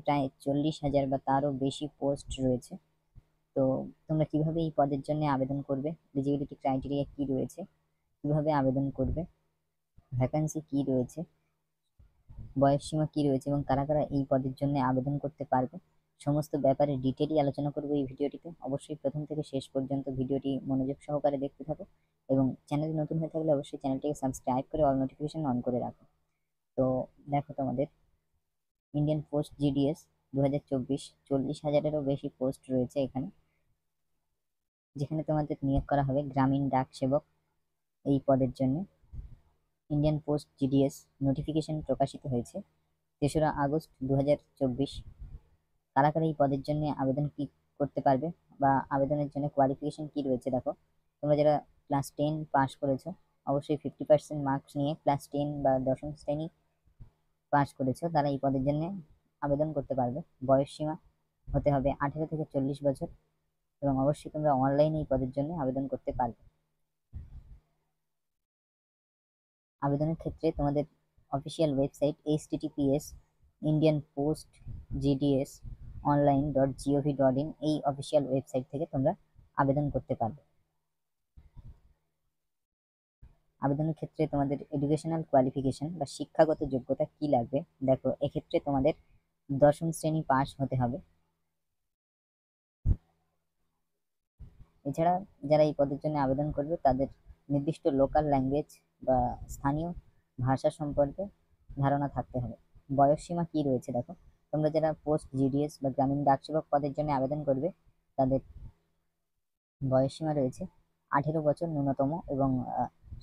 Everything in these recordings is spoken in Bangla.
প্রায় 40,000 বা তারও বেশি পোস্ট রয়েছে। তো তোমরা কিভাবে এই পদের জন্য আবেদন করবে, এলিজিবিলিটি ক্রাইটেরিয়া কি রয়েছে, কিভাবে আবেদন করবে, ভ্যাকান্সি কি রয়েছে, বয়সসীমা কি রয়েছে এবং কারা কারা এই পদের জন্য আবেদন করতে পারবে, সমস্ত ব্যাপারে ডিটেইলি আলোচনা করবো এই ভিডিওটিতে। অবশ্যই প্রথম থেকে শেষ পর্যন্ত ভিডিওটি মনোযোগ সহকারে দেখতে থাকো এবং চ্যানেলে নতুন হয়ে থাকলে অবশ্যই চ্যানেলটিকে সাবস্ক্রাইব করে অল নোটিফিকেশন অন করে রাখো। তো দেখো, তোমাদের ইন্ডিয়ান পোস্ট জিডিএস 2024, 40,000-এরও বেশি পোস্ট রয়েছে এখানে, যেখানে তোমাদের নিয়োগ করা হবে গ্রামীণ ডাক সেবক এই পদের জন্য। ইন্ডিয়ান পোস্ট জিডিএস নোটিফিকেশন প্রকাশিত হয়েছে 3রা আগস্ট 2024। কারা কারা এই পদের জন্য আবেদন কি করতে পারবে বা আবেদনের জন্য কোয়ালিফিকেশন কি রয়েছে দেখো। তোমরা যারা ক্লাস 10 পাস করেছো, অবশ্যই 50% মার্কস নিয়ে ক্লাস 10 বা দশম শ্রেণী পাস করেছো, তারা এই পদের জন্য আবেদন করতে পারবে। বয়স সীমা হতে হবে 18 থেকে 40 বছর এবং অবশ্যই তোমরা অনলাইনে এই পদের জন্য আবেদন করতে পারবে। আবেদনের ক্ষেত্রে তোমাদের অফিসিয়াল ওয়েবসাইট https indianpostgdsonline.gov.in এই অফিসিয়াল ওয়েবসাইট থেকে তোমরা আবেদন করতে পারবে। আবেদনের ক্ষেত্রে তোমাদের এডুকেশনাল কোয়ালিফিকেশন বা শিক্ষাগত যোগ্যতা কি লাগবে দেখো। এক্ষেত্রে তোমাদের দশম শ্রেণী পাস হতে হবে। এছাড়া যারা এই পদের জন্য আবেদন করবে তাদের নির্দিষ্ট লোকাল ল্যাঙ্গুয়েজ বা স্থানীয় ভাষা সম্পর্কে ধারণা থাকতে হবে। বয়স সীমা কি রয়েছে দেখো। তোমরা যারা পোস্ট জিডিএস বা গ্রামীণ ডাকসেবক পদের জন্য আবেদন করবে, তাদের বয়স সীমা রয়েছে 18 বছর ন্যূনতম এবং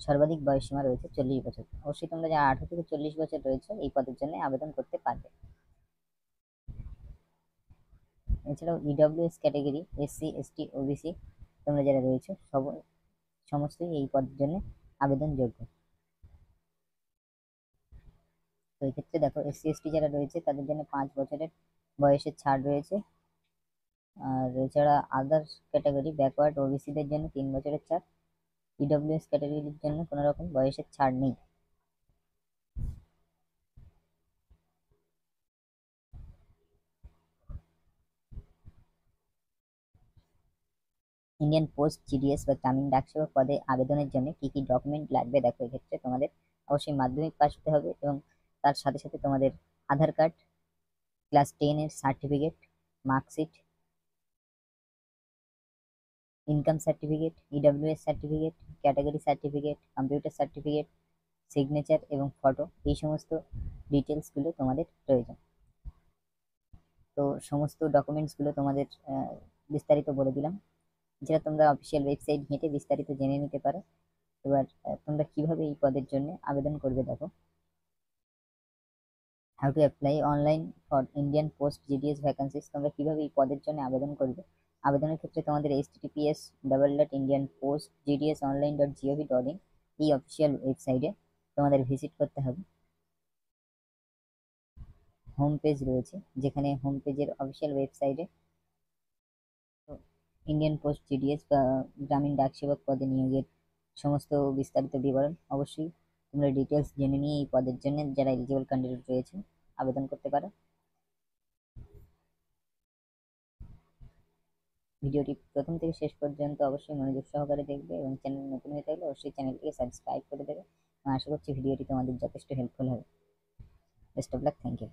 সর্বাধিক বয়স সীমা রয়েছে 40 বছর। অবশ্যই তোমরা যারা 18 থেকে 40 বছর রয়েছে এই পদের জন্য আবেদন করতে পারবে। এছাড়াও EWS category, SC ST OBC তোমরা যারা রয়েছে সমস্তই এই পদের জন্য আবেদনযোগ্য। তো এই ক্ষেত্রে দেখো, এসসি এসটি যারা রয়েছে তাদের জন্য 5 বছরের বয়সের ছাড় রয়েছে। আর এছাড়া আদার্স ক্যাটাগরি, ব্যাকওয়ার্ড ওবিসিদের জন্য 3 বছরের ছাড়। ইডব্লিউএস ক্যাটাগরির জন্য কোনো রকম বয়সের ছাড় নেই। ইন্ডিয়ান পোস্ট জিডিএস বা গ্রামীণ ডাকসেবক পদে আবেদনের জন্য কি কি ডকুমেন্ট লাগবে দেখো। এক্ষেত্রে তোমাদের অবশ্যই মাধ্যমিক পাস হতে হবে এবং তার সাথে সাথে তোমাদের আধার কার্ড, ক্লাস 10-এর certificate, marksheet, income certificate, EWS certificate, category certificate, computer certificate, signature এবং ফটো, এই সমস্ত ডিটেলসগুলো তোমাদের প্রয়োজন। তো সমস্ত ডকুমেন্টসগুলো তোমাদের বিস্তারিত বলে দিলাম, যেটা তোমরা অফিসিয়াল ওয়েবসাইট ঘেঁটে বিস্তারিত জেনে নিতে পারো। এবার তোমরা কিভাবে এই পদের জন্য আবেদন করবে দেখো। How to apply online for Indian post GDS vacancies. তোমরা কিভাবে এই পদের জন্য আবেদন করবে। আবেদনের ক্ষেত্রে তোমাদের https://indianpostgdsonline.gov.in এই অফিসিয়াল ওয়েবসাইটে তোমাদের ভিজিট করতে হবে। হোম পেজ রয়েছে, যেখানে হোম পেজের অফিসিয়াল ওয়েবসাইটে ইন্ডিয়ান পোস্ট জিডিএস বা গ্রামীণ ডাক সেবক পদে নিয়োগের সমস্ত বিস্তারিত বিবরণ অবশ্যই তোমরা ডিটেলস জেনে নিয়ে এই পদের জন্য যারা এলিজিবল ক্যান্ডিডেট রয়েছে আবেদন করতে পারো। ভিডিওটি প্রথম থেকে শেষ পর্যন্ত অবশ্যই মনোযোগ সহকারে দেখবে এবং চ্যানেল নতুন হয়ে থাকলে অবশ্যই চ্যানেলটিকে সাবস্ক্রাইব করে দেবে। আশা করছি ভিডিওটি তোমাদের যথেষ্ট হেল্পফুল হবে। Best of luck, thank you.